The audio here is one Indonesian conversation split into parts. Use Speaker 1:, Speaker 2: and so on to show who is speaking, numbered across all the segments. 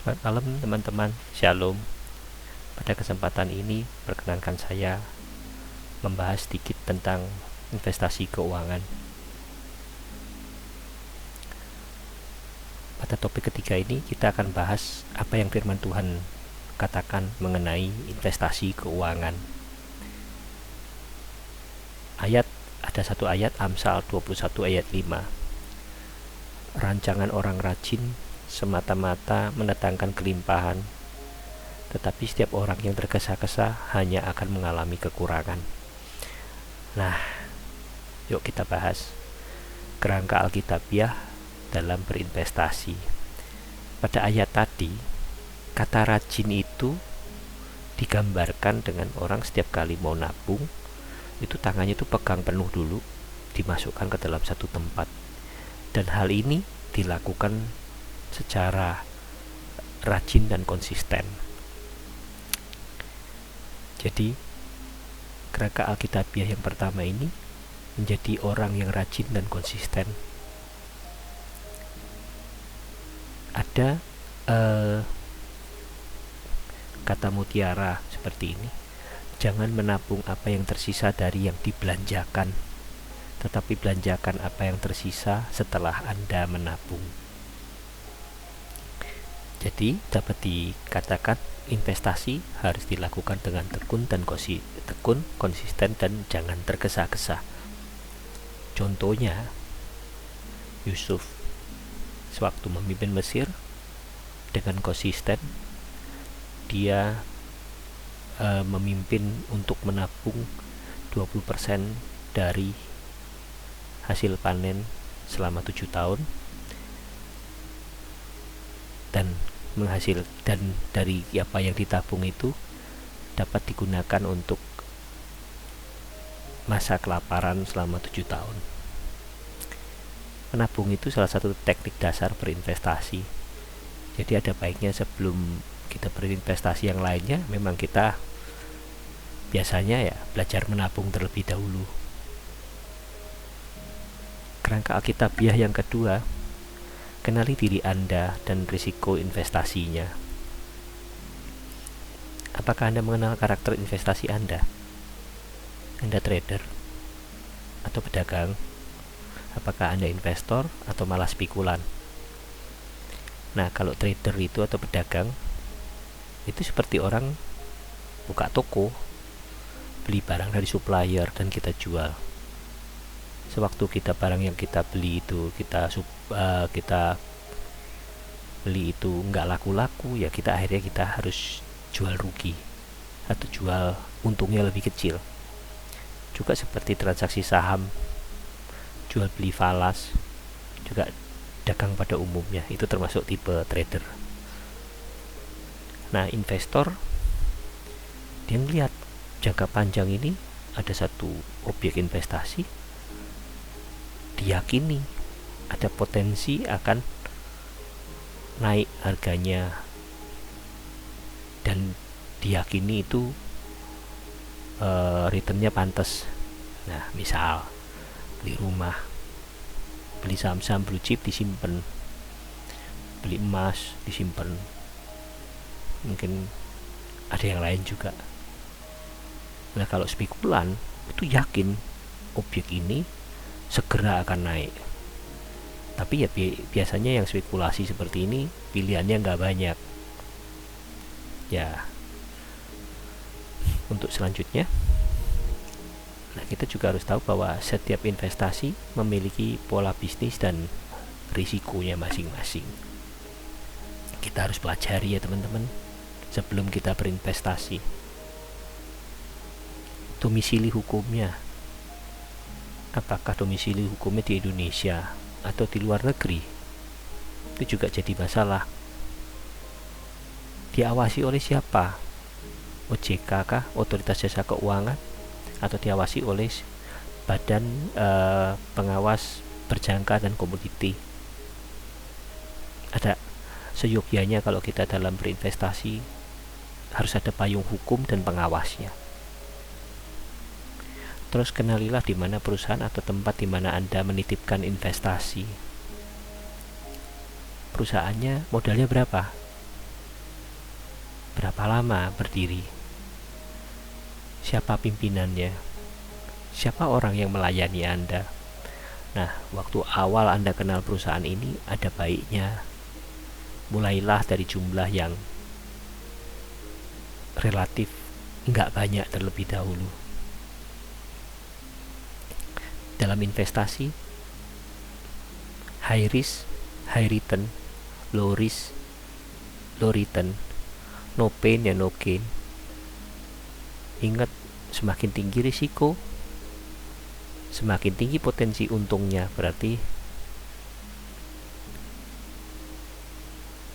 Speaker 1: Selamat malam teman-teman, Shalom. Pada kesempatan ini perkenankan saya membahas sedikit tentang investasi keuangan. Pada topik ketiga ini kita akan bahas apa yang firman Tuhan katakan mengenai investasi keuangan. Ada satu ayat, Amsal 21 ayat 5. Rancangan orang rajin semata-mata mendatangkan kelimpahan, tetapi setiap orang yang tergesa-gesa hanya akan mengalami kekurangan. Nah, yuk kita bahas kerangka alkitabiah dalam berinvestasi. Pada ayat tadi, kata rajin itu digambarkan dengan orang setiap kali mau nabung, itu tangannya itu pegang penuh dulu, dimasukkan ke dalam satu tempat. Dan hal ini dilakukan secara rajin dan konsisten. Jadi kerangka alkitabiah yang pertama ini menjadi orang yang rajin dan konsisten. Ada kata mutiara seperti ini: jangan menabung apa yang tersisa dari yang dibelanjakan, tetapi belanjakan apa yang tersisa setelah Anda menabung. Jadi dapat dikatakan investasi harus dilakukan dengan tekun, konsisten, dan jangan tergesa-gesa. Contohnya, Yusuf sewaktu memimpin Mesir dengan konsisten, dia memimpin untuk menabung 20% dari hasil panen selama 7 tahun, dan dari apa yang ditabung itu dapat digunakan untuk masa kelaparan selama 7 tahun. Menabung itu salah satu teknik dasar berinvestasi. Jadi ada baiknya sebelum kita berinvestasi yang lainnya, memang kita biasanya ya belajar menabung terlebih dahulu. Kerangka alkitabiah yang kedua, kenali diri Anda dan risiko investasinya. Apakah Anda mengenal karakter investasi Anda? Anda trader atau pedagang? Apakah Anda investor atau malah spekulan? Nah, kalau trader itu atau pedagang itu seperti orang buka toko, beli barang dari supplier dan kita jual. Sewaktu barang yang kita beli itu kita beli itu nggak laku-laku, ya akhirnya kita harus jual rugi atau jual untungnya lebih kecil. Juga seperti transaksi saham, jual beli falas, juga dagang pada umumnya, itu termasuk tipe trader. Nah, investor dia melihat jangka panjang ini ada satu objek investasi, diyakini ada potensi akan naik harganya, dan diyakini itu returnnya pantas. Nah, misal beli rumah, beli saham-saham blue chip disimpan, beli emas disimpan, mungkin ada yang lain juga. Nah, kalau spekulan itu yakin objek ini segera akan naik. Tapi ya biasanya yang spekulasi seperti ini pilihannya nggak banyak. Ya, untuk selanjutnya, nah kita juga harus tahu bahwa setiap investasi memiliki pola bisnis dan risikonya masing-masing. Kita harus pelajari ya teman-teman sebelum kita berinvestasi. Domisili hukumnya, apakah domisili hukumnya di Indonesia atau di luar negeri, itu juga jadi masalah. Diawasi oleh siapa? OJK kah, Otoritas Jasa Keuangan, atau diawasi oleh Badan Pengawas Berjangka dan Komoditi? Ada seyogyanya kalau kita dalam berinvestasi harus ada payung hukum dan pengawasnya. Terus kenalilah di mana perusahaan atau tempat di mana Anda menitipkan investasi. Perusahaannya modalnya berapa? berapa lama berdiri, siapa pimpinannya, siapa orang yang melayani Anda. Nah, waktu awal Anda kenal perusahaan ini, ada baiknya mulailah dari jumlah yang relatif nggak banyak terlebih dahulu. Dalam investasi, high risk, high return, low risk, low return, no pain ya no gain. Ingat, semakin tinggi risiko, semakin tinggi potensi untungnya, berarti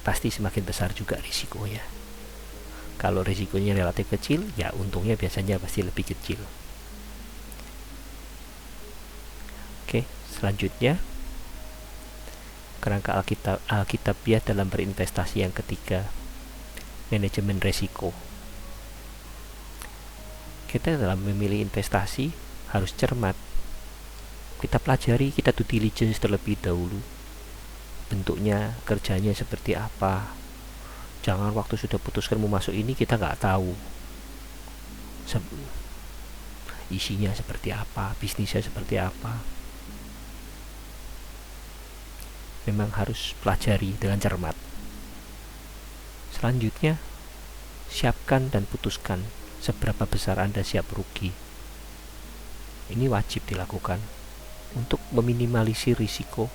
Speaker 1: pasti semakin besar juga risikonya. Kalau risikonya relatif kecil, ya untungnya biasanya pasti lebih kecil. Oke, selanjutnya kerangka Alkitabiah dalam berinvestasi yang ketiga, manajemen resiko. Kita dalam memilih investasi harus cermat. Kita pelajari, kita due diligence terlebih dahulu. Bentuknya, kerjanya seperti apa. Jangan waktu sudah putuskan mau masuk ini kita nggak tahu isinya seperti apa, bisnisnya seperti apa. Memang harus pelajari dengan cermat. Selanjutnya, siapkan dan putuskan seberapa besar Anda siap rugi. Ini wajib dilakukan untuk meminimalisir risiko,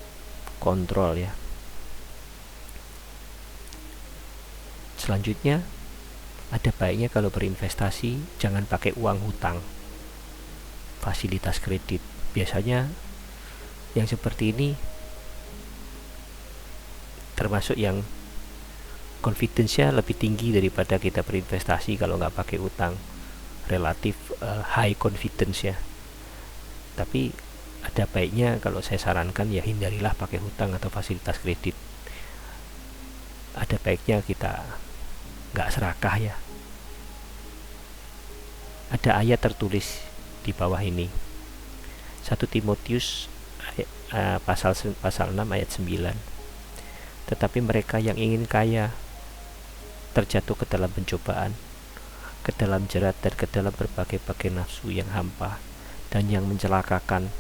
Speaker 1: kontrol ya. Selanjutnya, ada baiknya kalau berinvestasi jangan pakai uang hutang, fasilitas kredit. Biasanya yang seperti ini termasuk yang confidence-nya lebih tinggi daripada kita berinvestasi kalau nggak pakai utang, relatif high confidence ya. Tapi ada baiknya kalau saya sarankan ya hindarilah pakai hutang atau fasilitas kredit. Ada baiknya kita nggak serakah ya. Ada ayat tertulis di bawah ini, 1 Timotius pasal 6 ayat 9. Tetapi mereka yang ingin kaya terjatuh ke dalam pencobaan, ke dalam jerat, dan ke dalam berbagai-bagai nafsu yang hampa dan yang mencelakakan,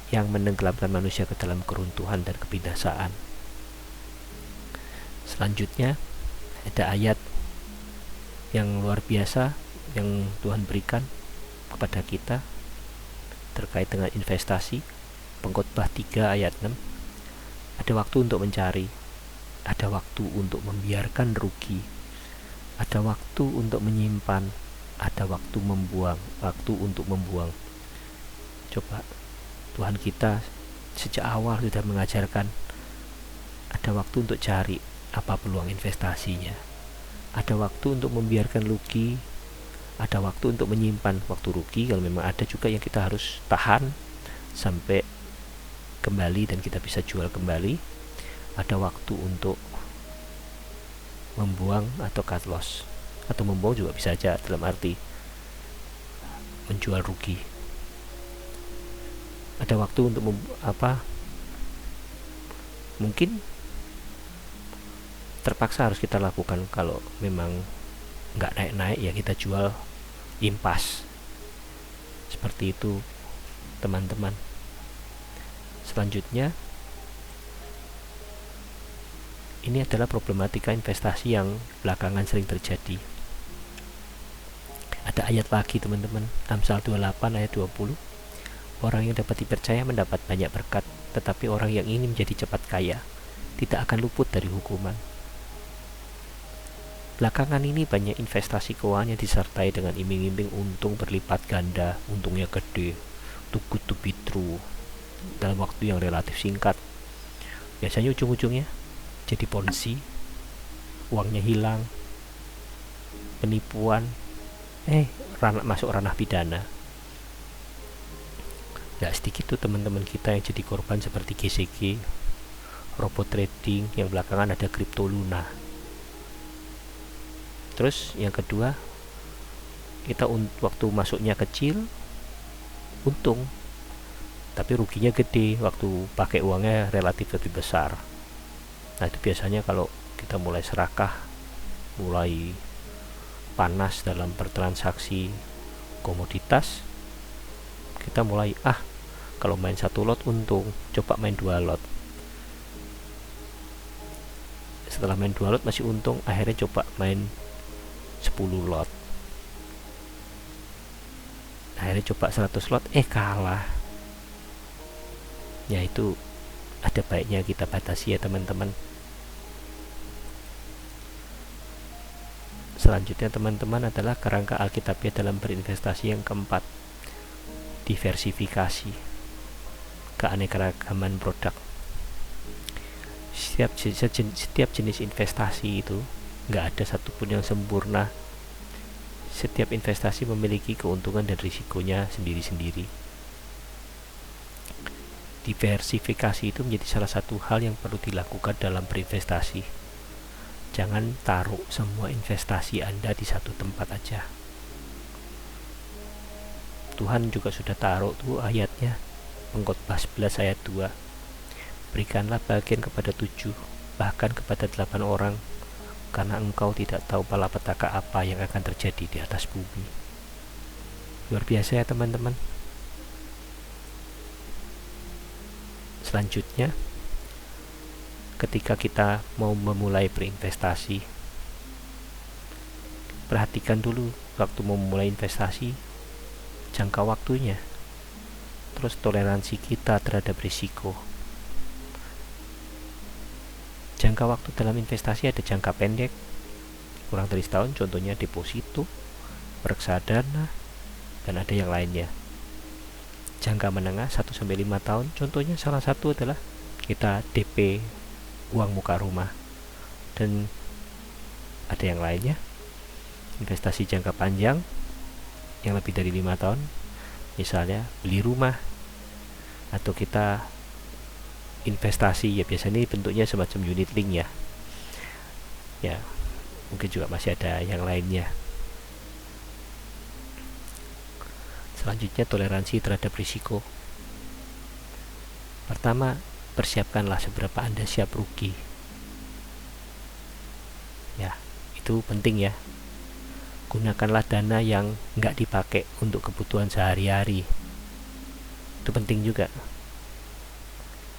Speaker 1: yang menenggelamkan manusia ke dalam keruntuhan dan kebinasaan. Selanjutnya ada ayat yang luar biasa yang Tuhan berikan kepada kita terkait dengan investasi. Pengkhotbah 3 ayat 6. Ada waktu untuk mencari, ada waktu untuk membiarkan rugi, ada waktu untuk menyimpan, ada waktu membuang, waktu untuk membuang. Coba Tuhan kita sejak awal sudah mengajarkan ada waktu untuk cari apa peluang investasinya, ada waktu untuk membiarkan rugi, ada waktu untuk menyimpan waktu rugi kalau memang ada, juga yang kita harus tahan sampai kembali dan kita bisa jual kembali. Ada waktu untuk membuang atau cut loss, atau membuang juga bisa aja dalam arti menjual rugi. Ada waktu untuk mungkin terpaksa harus kita lakukan. Kalau memang nggak naik-naik ya kita jual impas. Seperti itu teman-teman. Selanjutnya, ini adalah problematika investasi yang belakangan sering terjadi. Ada ayat lagi teman-teman, Amsal 28 ayat 20. Orang yang dapat dipercaya mendapat banyak berkat, tetapi orang yang ingin menjadi cepat kaya tidak akan luput dari hukuman. Belakangan ini banyak investasi keuangan yang disertai dengan iming-iming untung berlipat ganda, untungnya gede, too good to be true, dalam waktu yang relatif singkat. Biasanya ujung-ujungnya jadi polisi, uangnya hilang, penipuan, masuk ranah pidana. Gak sedikit tuh teman-teman kita yang jadi korban seperti GCG, robot trading, yang belakangan ada Crypto Luna. Terus yang kedua, kita waktu masuknya kecil, untung, tapi ruginya gede waktu pakai uangnya relatif lebih besar. Nah itu biasanya kalau kita mulai serakah, mulai panas dalam bertransaksi komoditas, kita mulai kalau main 1 lot untung, coba main 2 lot. Setelah main 2 lot masih untung, akhirnya coba main 10 lot. Akhirnya coba 100 lot, kalah. Ya itu ada baiknya kita batasi ya teman-teman. Selanjutnya teman-teman adalah kerangka Alkitabiah dalam berinvestasi yang keempat, diversifikasi, keanekaragaman produk. Setiap jenis investasi itu nggak ada satupun yang sempurna. Setiap investasi memiliki keuntungan dan risikonya sendiri-sendiri. Diversifikasi itu menjadi salah satu hal yang perlu dilakukan dalam berinvestasi. Jangan taruh semua investasi Anda di satu tempat aja. Tuhan juga sudah taruh tuh ayatnya, Pengkhotbah 11 ayat 2. Berikanlah bagian kepada 7, bahkan kepada 8 orang, karena engkau tidak tahu malapetaka apa yang akan terjadi di atas bumi. Luar biasa ya teman-teman. Selanjutnya, ketika kita mau memulai berinvestasi, perhatikan dulu waktu mau memulai investasi, jangka waktunya, terus toleransi kita terhadap risiko. Jangka waktu dalam investasi ada jangka pendek, kurang dari setahun, contohnya deposito, reksadana, dan ada yang lainnya. Jangka menengah 1-5 tahun, contohnya salah satu adalah kita DP uang muka rumah, dan ada yang lainnya. Investasi jangka panjang yang lebih dari 5 tahun, misalnya beli rumah, atau kita investasi, ya biasanya ini bentuknya semacam unit link ya mungkin juga masih ada yang lainnya. Selanjutnya, toleransi terhadap risiko. Pertama, persiapkanlah seberapa Anda siap rugi. Ya, itu penting ya. Gunakanlah dana yang nggak dipakai untuk kebutuhan sehari-hari. Itu penting juga.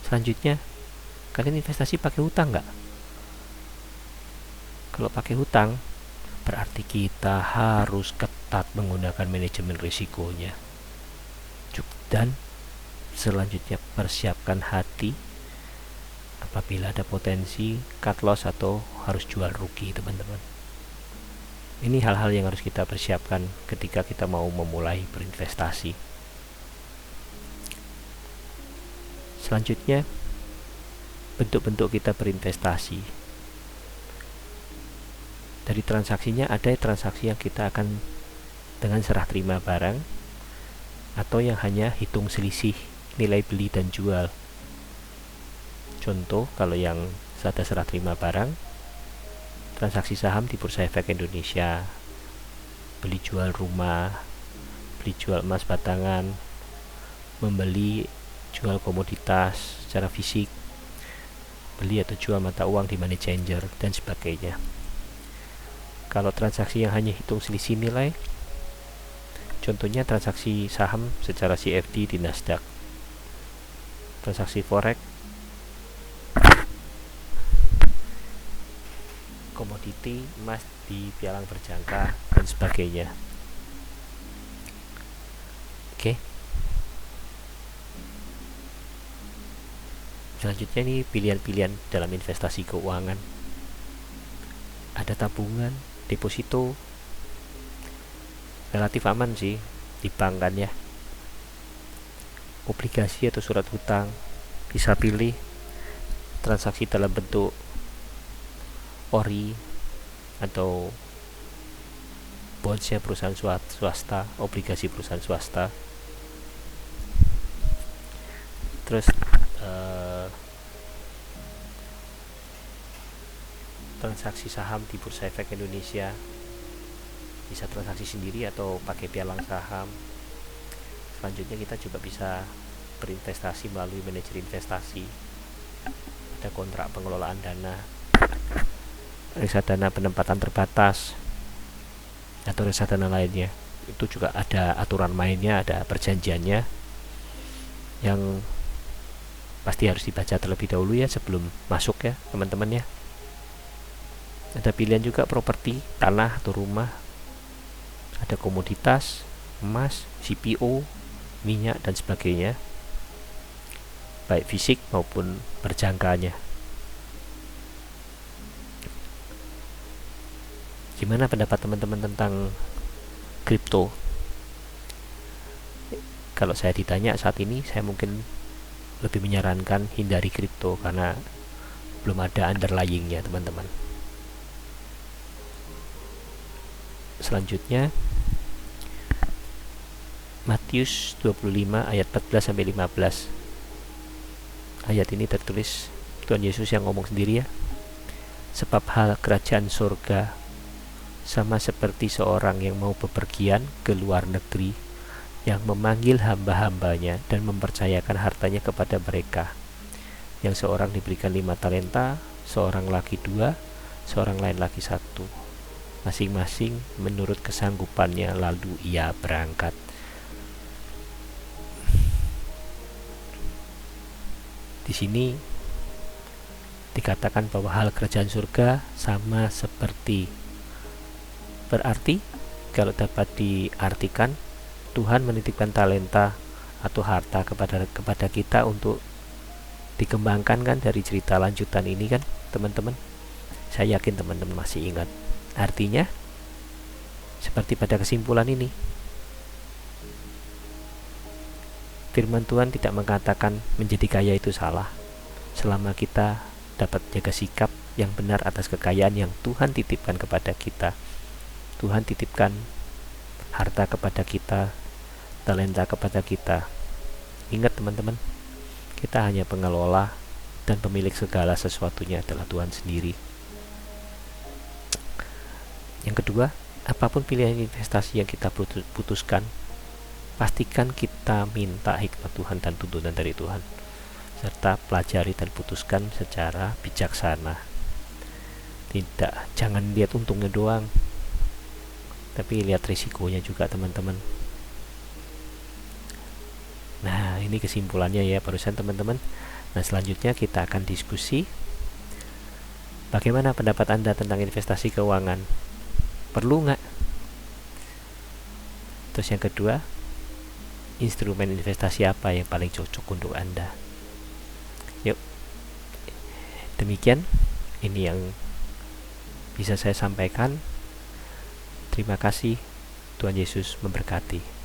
Speaker 1: Selanjutnya, kalian investasi pakai hutang nggak? Kalau pakai hutang, berarti kita harus ketat menggunakan manajemen risikonya. Dan selanjutnya, persiapkan hati apabila ada potensi cut loss atau harus jual rugi, teman-teman. Ini hal-hal yang harus kita persiapkan ketika kita mau memulai berinvestasi. Selanjutnya, bentuk-bentuk kita berinvestasi. Dari transaksinya, ada transaksi yang kita akan dengan serah terima barang, atau yang hanya hitung selisih nilai beli dan jual. Contoh, kalau yang ada serah terima barang, transaksi saham di Bursa Efek Indonesia, beli jual rumah, beli jual emas batangan, membeli jual komoditas secara fisik, beli atau jual mata uang di money changer, dan sebagainya. Kalau transaksi yang hanya hitung selisih nilai, contohnya transaksi saham secara CFD di Nasdaq, transaksi forex, komoditi emas di pialang berjangka, dan sebagainya. Oke. Selanjutnya ini pilihan-pilihan dalam investasi keuangan. Ada tabungan, deposito, relatif aman sih di bank kan ya. Obligasi atau surat hutang, bisa pilih transaksi dalam bentuk ori atau bondsnya perusahaan swasta, obligasi perusahaan swasta. Terus transaksi saham di Bursa Efek Indonesia, bisa transaksi sendiri atau pakai pialang saham. Selanjutnya, kita juga bisa berinvestasi melalui manajer investasi, ada kontrak pengelolaan dana, reksadana penempatan terbatas, atau reksadana lainnya. Itu juga ada aturan mainnya, ada perjanjiannya yang pasti harus dibaca terlebih dahulu ya sebelum masuk ya teman-teman ya. Ada pilihan juga properti, tanah atau rumah, ada komoditas, emas, CPO, minyak dan sebagainya, baik fisik maupun berjangkanya. Gimana pendapat teman-teman tentang kripto? Kalau saya ditanya saat ini, saya mungkin lebih menyarankan hindari kripto karena belum ada underlyingnya teman-teman. Selanjutnya Matius 25 ayat 14 sampai 15. Ayat ini tertulis Tuhan Yesus yang ngomong sendiri ya. Sebab hal kerajaan surga sama seperti seorang yang mau bepergian ke luar negeri, yang memanggil hamba-hambanya dan mempercayakan hartanya kepada mereka. Yang seorang diberikan 5 talenta, seorang lagi 2, seorang lain lagi 1, masing-masing menurut kesanggupannya, lalu ia berangkat. Di sini dikatakan bahwa hal kerajaan surga sama seperti, berarti kalau dapat diartikan, Tuhan menitipkan talenta atau harta kepada kita untuk dikembangkan kan, dari cerita lanjutan ini kan teman-teman. Saya yakin teman-teman masih ingat. Artinya seperti pada kesimpulan ini, firman Tuhan tidak mengatakan menjadi kaya itu salah, selama kita dapat jaga sikap yang benar atas kekayaan yang Tuhan titipkan kepada kita. Tuhan titipkan harta kepada kita, talenta kepada kita. Ingat teman-teman, kita hanya pengelola dan pemilik segala sesuatunya adalah Tuhan sendiri. Yang kedua, apapun pilihan investasi yang kita putuskan, pastikan kita minta hikmat Tuhan dan tuntunan dari Tuhan, serta pelajari dan putuskan secara bijaksana. Jangan lihat untungnya doang, tapi lihat risikonya juga teman-teman. Nah, ini kesimpulannya ya barusan teman-teman. Nah, selanjutnya kita akan diskusi bagaimana pendapat Anda tentang investasi keuangan. Perlu nggak? Terus yang kedua, instrumen investasi apa yang paling cocok untuk Anda? Yuk, demikian ini yang bisa saya sampaikan. Terima kasih. Tuhan Yesus memberkati.